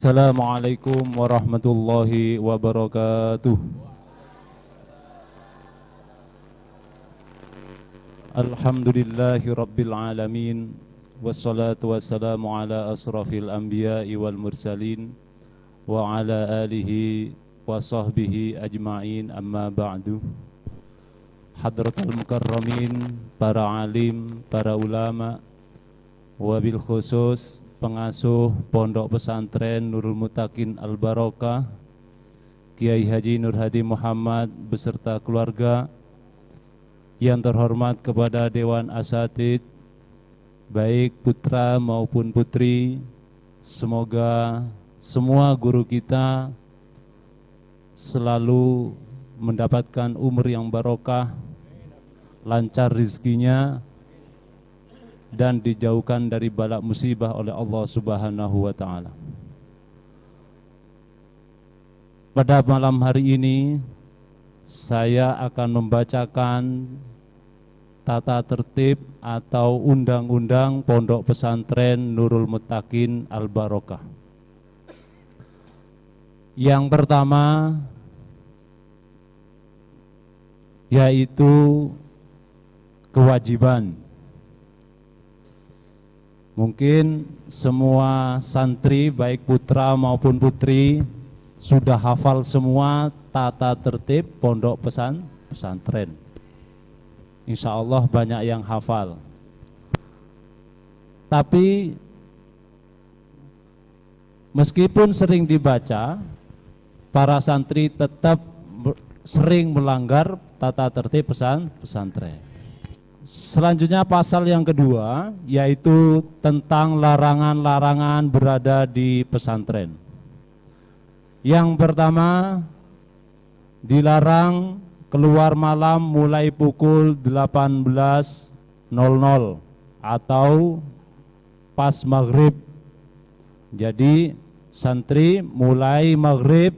Assalamualaikum warahmatullahi wabarakatuh. Alhamdulillahi rabbil alamin. Wassalatu wassalamu ala asrafil anbiya'i wal mursalin wa ala alihi wa sahbihi ajma'in, amma ba'du. Hadratul mukarramin, para alim, para ulama, wabil khusus pengasuh Pondok Pesantren Nurul Muttaqin Al Barokah, Kiai Haji Nur Hadi Muhammad beserta keluarga, yang terhormat kepada Dewan Asatid, baik putra maupun putri, semoga semua guru kita selalu mendapatkan umur yang barokah, lancar rizkinya, dan dijauhkan dari bala musibah oleh Allah Subhanahu wa Ta'ala. Pada malam hari ini saya akan membacakan tata tertib atau undang-undang Pondok Pesantren Nurul Muttaqin Al Barokah. Yang pertama yaitu kewajiban. Mungkin semua santri baik putra maupun putri sudah hafal semua tata tertib pondok pesantren. Insya Allah banyak yang hafal. Tapi meskipun sering dibaca, para santri tetap sering melanggar tata tertib pesantren. Selanjutnya pasal yang kedua yaitu tentang larangan-larangan berada di pesantren. Yang pertama, dilarang keluar malam mulai pukul 18.00 atau pas maghrib. Jadi santri mulai maghrib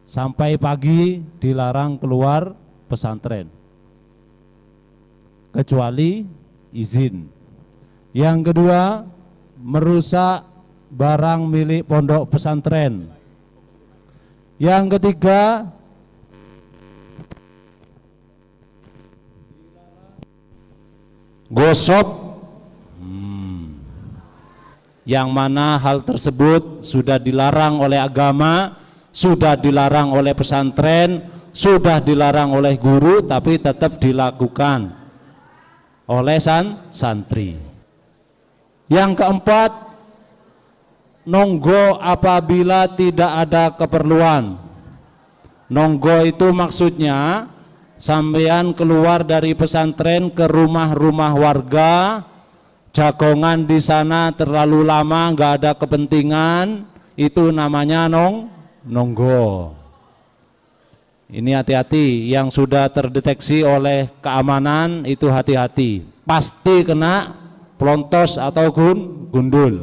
sampai pagi dilarang keluar pesantren, kecuali izin. Yang kedua, merusak barang milik pondok pesantren. Yang ketiga, gosok, yang mana hal tersebut sudah dilarang oleh agama, sudah dilarang oleh pesantren, sudah dilarang oleh guru, tapi tetap dilakukan oleh santri. Yang keempat, nonggo apabila tidak ada keperluan. Nonggo itu maksudnya sampean keluar dari pesantren ke rumah-rumah warga, jagongan di sana terlalu lama, nggak ada kepentingan, itu namanya nonggo. Ini hati-hati, yang sudah terdeteksi oleh keamanan itu hati-hati, pasti kena pelontos atau gundul.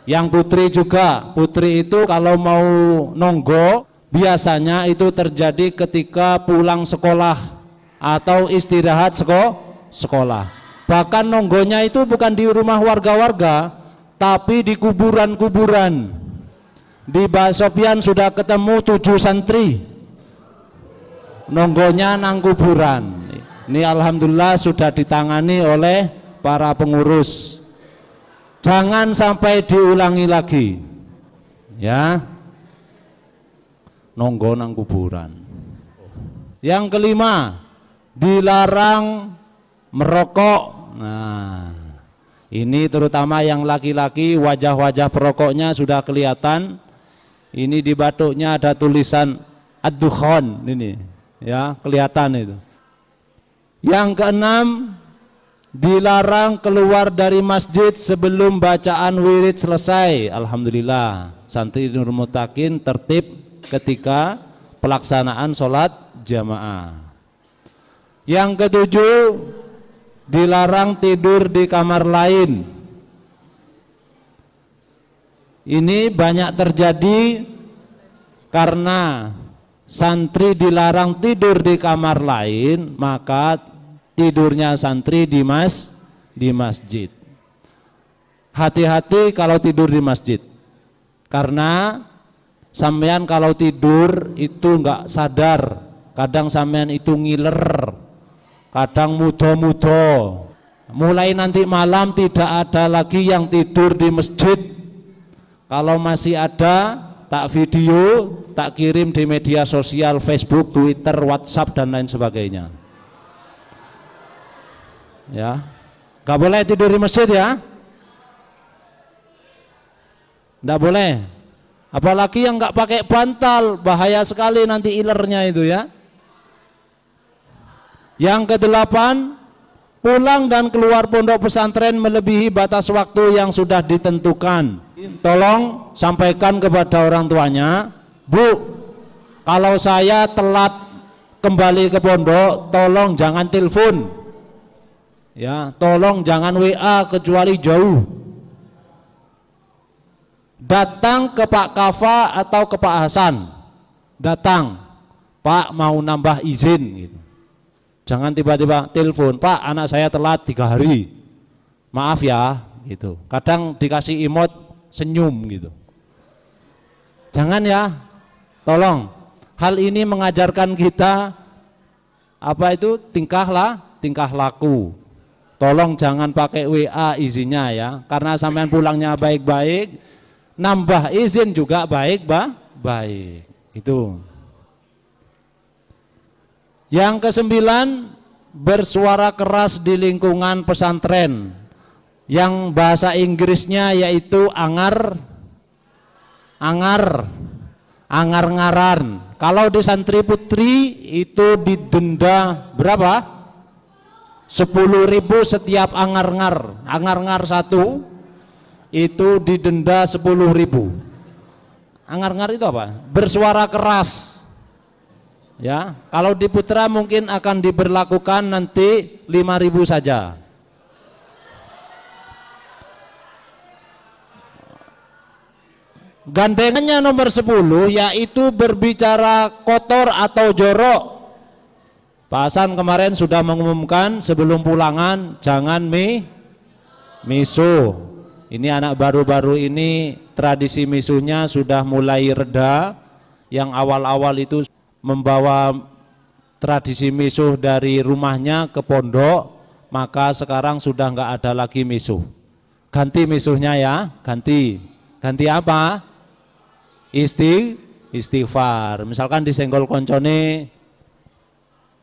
Yang putri juga, putri itu kalau mau nonggo biasanya itu terjadi ketika pulang sekolah atau istirahat sekolah. Bahkan nonggonya itu bukan di rumah warga-warga, tapi di kuburan-kuburan. Di Mbak Sofyan sudah ketemu 7 santri nonggonya nang kuburan. Ini alhamdulillah sudah ditangani oleh para pengurus. Jangan sampai diulangi lagi, ya, nonggo nang kuburan. Yang kelima, dilarang merokok. Nah, ini terutama yang laki-laki, wajah-wajah perokoknya sudah kelihatan. Ini di batuknya ada tulisan ad-dukhan, ini ya, kelihatan itu. Yang keenam, dilarang keluar dari masjid sebelum bacaan wirid selesai. Alhamdulillah, santri Nurul Muttaqin tertib ketika pelaksanaan sholat jamaah. Yang ketujuh, dilarang tidur di kamar lain. Ini banyak terjadi karena santri dilarang tidur di kamar lain, maka tidurnya santri di masjid. Hati-hati kalau tidur di masjid. Karena sampean kalau tidur itu nggak sadar, kadang sampean itu ngiler, kadang mudo-mudo. Mulai nanti malam tidak ada lagi yang tidur di masjid. Kalau masih ada, tak video, tak kirim di media sosial, Facebook, Twitter, WhatsApp dan lain sebagainya. Ya, nggak boleh tidur di masjid ya, nggak boleh. Apalagi yang nggak pakai bantal, bahaya sekali nanti ilernya itu ya. Yang kedelapan, pulang dan keluar pondok pesantren melebihi batas waktu yang sudah ditentukan. Tolong sampaikan kepada orang tuanya, Bu, kalau saya telat kembali ke pondok, tolong jangan telepon, ya, tolong jangan WA kecuali jauh. Datang ke Pak Kafa atau ke Pak Hasan, datang, Pak mau nambah izin, gitu. Jangan tiba-tiba telepon, Pak anak saya telat 3 hari, maaf ya, gitu. Kadang dikasih emot senyum gitu. Jangan ya, tolong. Hal ini mengajarkan kita apa itu tingkah laku. Tolong jangan pakai WA izinnya ya, karena sampean pulangnya baik-baik, nambah izin juga baik. Itu. Yang kesembilan, bersuara keras di lingkungan pesantren, yang bahasa Inggrisnya yaitu angar-ngaran. Kalau di santri putri itu didenda berapa? 10.000 setiap angar-ngar satu itu didenda 10.000. Angar-ngar itu apa? Bersuara keras. Ya, kalau di putra mungkin akan diberlakukan nanti 5.000 saja. Gandengannya nomor 10 yaitu berbicara kotor atau jorok. Pak Hasan kemarin sudah mengumumkan sebelum pulangan jangan misuh. Ini anak baru-baru ini tradisi misuhnya sudah mulai reda. Yang awal-awal itu membawa tradisi misuh dari rumahnya ke pondok, maka sekarang sudah nggak ada lagi misuh. Ganti misuhnya ya, ganti apa? Istighfar. Misalkan disenggol koncone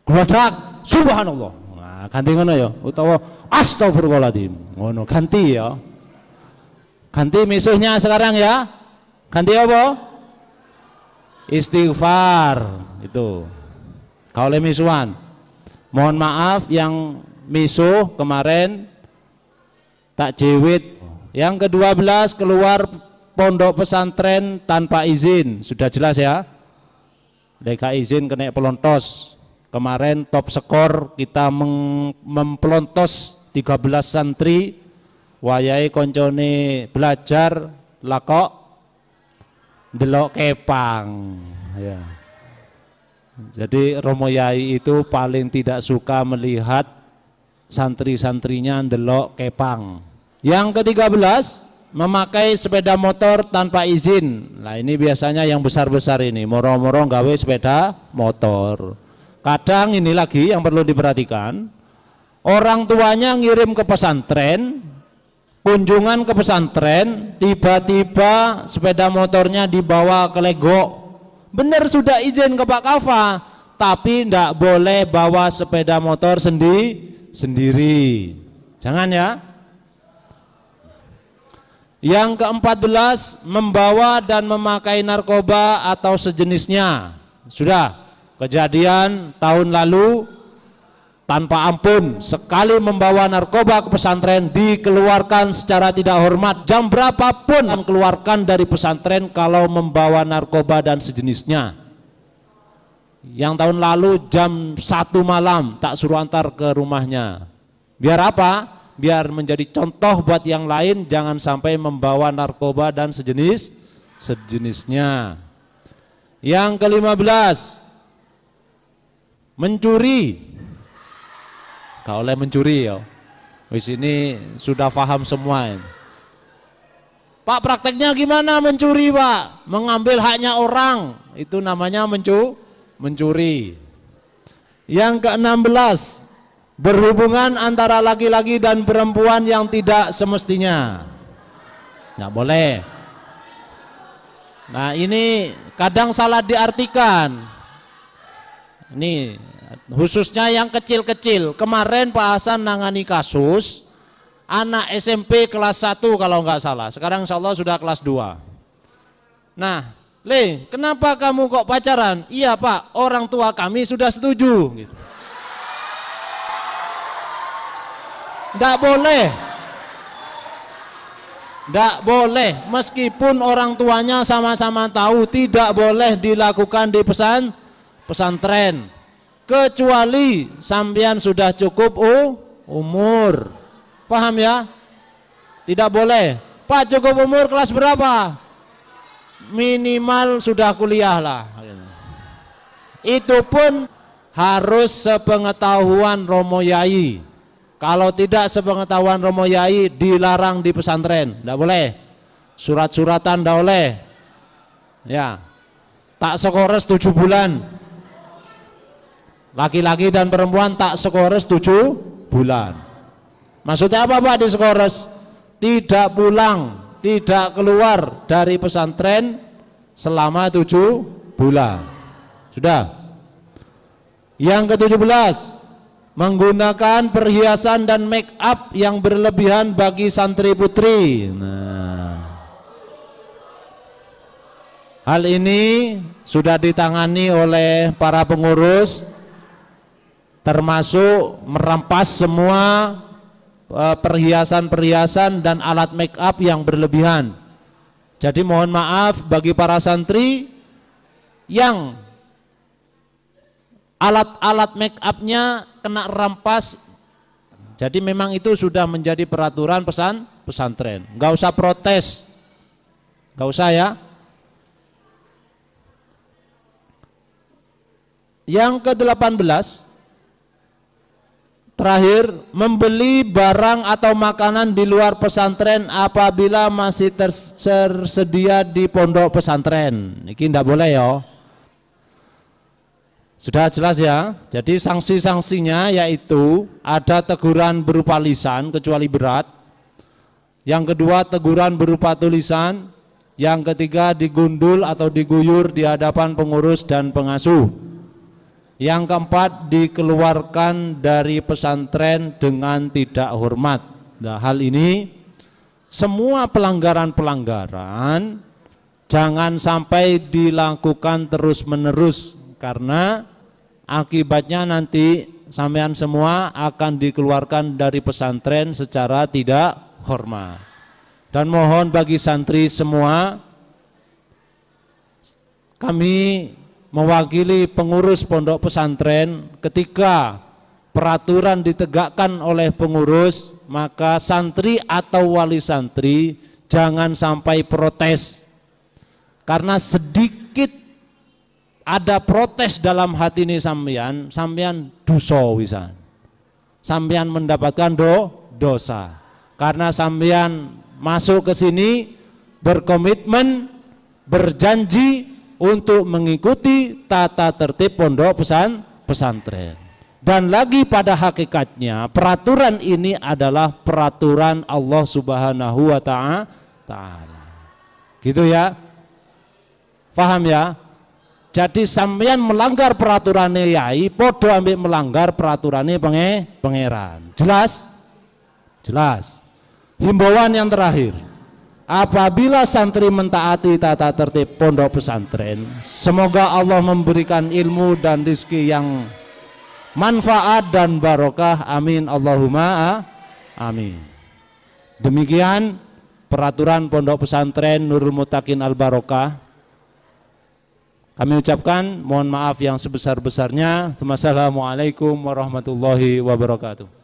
gledak subhanallah, nah, ganti ngono ya, utawa astagfirullahaladzim, ngono ganti ya. Ganti misuhnya sekarang ya. Ganti apa? Istighfar. Itu kalau misuhan. Mohon maaf yang misuh kemarin tak jewit. Yang ke-12, keluar pondok pesantren tanpa izin. Sudah jelas ya. Deka izin kena pelontos. Kemarin top skor kita mempelontos 13 santri. Wayai koncone belajar lakok delok kepang ya. Jadi Romo Yai itu paling tidak suka melihat santri-santrinya delok kepang. Yang ke-13, memakai sepeda motor tanpa izin. Nah ini biasanya yang besar-besar ini moro-moro gawe sepeda motor. Kadang ini lagi yang perlu diperhatikan, orang tuanya ngirim ke pesantren, kunjungan ke pesantren, tiba-tiba sepeda motornya dibawa ke Legok. Benar sudah izin ke Pak Kafa, tapi tidak boleh bawa sepeda motor sendiri. Jangan ya. Yang ke-14, membawa dan memakai narkoba atau sejenisnya. Sudah kejadian tahun lalu tanpa ampun, sekali membawa narkoba ke pesantren dikeluarkan secara tidak hormat. Jam berapapun keluarkan dari pesantren kalau membawa narkoba dan sejenisnya. Yang tahun lalu jam 1 malam tak suruh antar ke rumahnya. Biar apa? Biar menjadi contoh buat yang lain, jangan sampai membawa narkoba dan sejenisnya. Yang ke-15, mencuri. Gak oleh mencuri ya. Wis ini sudah paham semua ini. Pak, prakteknya gimana mencuri, Pak? Mengambil haknya orang, itu namanya mencuri. Yang ke-16, berhubungan antara laki-laki dan perempuan yang tidak semestinya. Nggak boleh. Nah, ini kadang salah diartikan. Ini khususnya yang kecil-kecil. Kemarin Pak Hasan nangani kasus anak SMP kelas 1 kalau nggak salah. Sekarang insya Allah sudah kelas 2. Nah, Le, kenapa kamu kok pacaran? Iya Pak, orang tua kami sudah setuju. Gitu. Nggak boleh. Nggak boleh, meskipun orang tuanya sama-sama tahu tidak boleh dilakukan di pesantren. Kecuali sampean sudah cukup umur. Paham ya? Tidak boleh. Pak, cukup umur kelas berapa? Minimal sudah kuliah lah. Itu pun harus sepengetahuan Romo Yai. Kalau tidak sepengetahuan Romo Yai dilarang di pesantren. Tidak boleh. Surat-suratan tidak boleh. Ya. Tak sekores 7 bulan. Laki-laki dan perempuan tak sekores 7 bulan. Maksudnya apa Pak diskores? Tidak pulang, tidak keluar dari pesantren selama 7 bulan. Sudah. Yang ke-17, menggunakan perhiasan dan make up yang berlebihan bagi santri putri. Nah, hal ini sudah ditangani oleh para pengurus, termasuk merampas semua perhiasan-perhiasan dan alat make up yang berlebihan. Jadi mohon maaf bagi para santri yang alat-alat make upnya kena rampas. Jadi memang itu sudah menjadi peraturan pesantren. Nggak usah protes, nggak usah ya. Yang ke-18, terakhir, membeli barang atau makanan di luar pesantren apabila masih tersedia di pondok pesantren. Ini tidak boleh ya. Sudah jelas ya. Jadi sanksi-sanksinya yaitu ada teguran berupa lisan kecuali berat. Yang kedua teguran berupa tulisan. Yang ketiga digundul atau diguyur di hadapan pengurus dan pengasuh. Yang keempat, dikeluarkan dari pesantren dengan tidak hormat. Nah, hal ini semua pelanggaran-pelanggaran jangan sampai dilakukan terus-menerus, karena akibatnya nanti sampean semua akan dikeluarkan dari pesantren secara tidak hormat. Dan mohon bagi santri semua, kami mewakili pengurus pondok pesantren, ketika peraturan ditegakkan oleh pengurus, maka santri atau wali santri jangan sampai protes. Karena sedikit ada protes dalam hati ini sampean dosa wisan. Sampean mendapatkan dosa. Karena sampean masuk ke sini berkomitmen, berjanji untuk mengikuti tata tertib pondok pesantren. Dan lagi pada hakikatnya peraturan ini adalah peraturan Allah Subhanahu wa ta'ala. Gitu ya. Paham ya? Jadi sampeyan melanggar peraturan yai, podo ambil melanggar peraturan pangeran. Jelas? Jelas. Himbauan yang terakhir. Apabila santri mentaati tata tertib pondok pesantren, semoga Allah memberikan ilmu dan rezeki yang manfaat dan barokah. Amin Allahumma amin. Demikian peraturan pondok pesantren Nurul Muttaqin Al Barokah. Kami ucapkan mohon maaf yang sebesar-besarnya. Wassalamualaikum warahmatullahi wabarakatuh.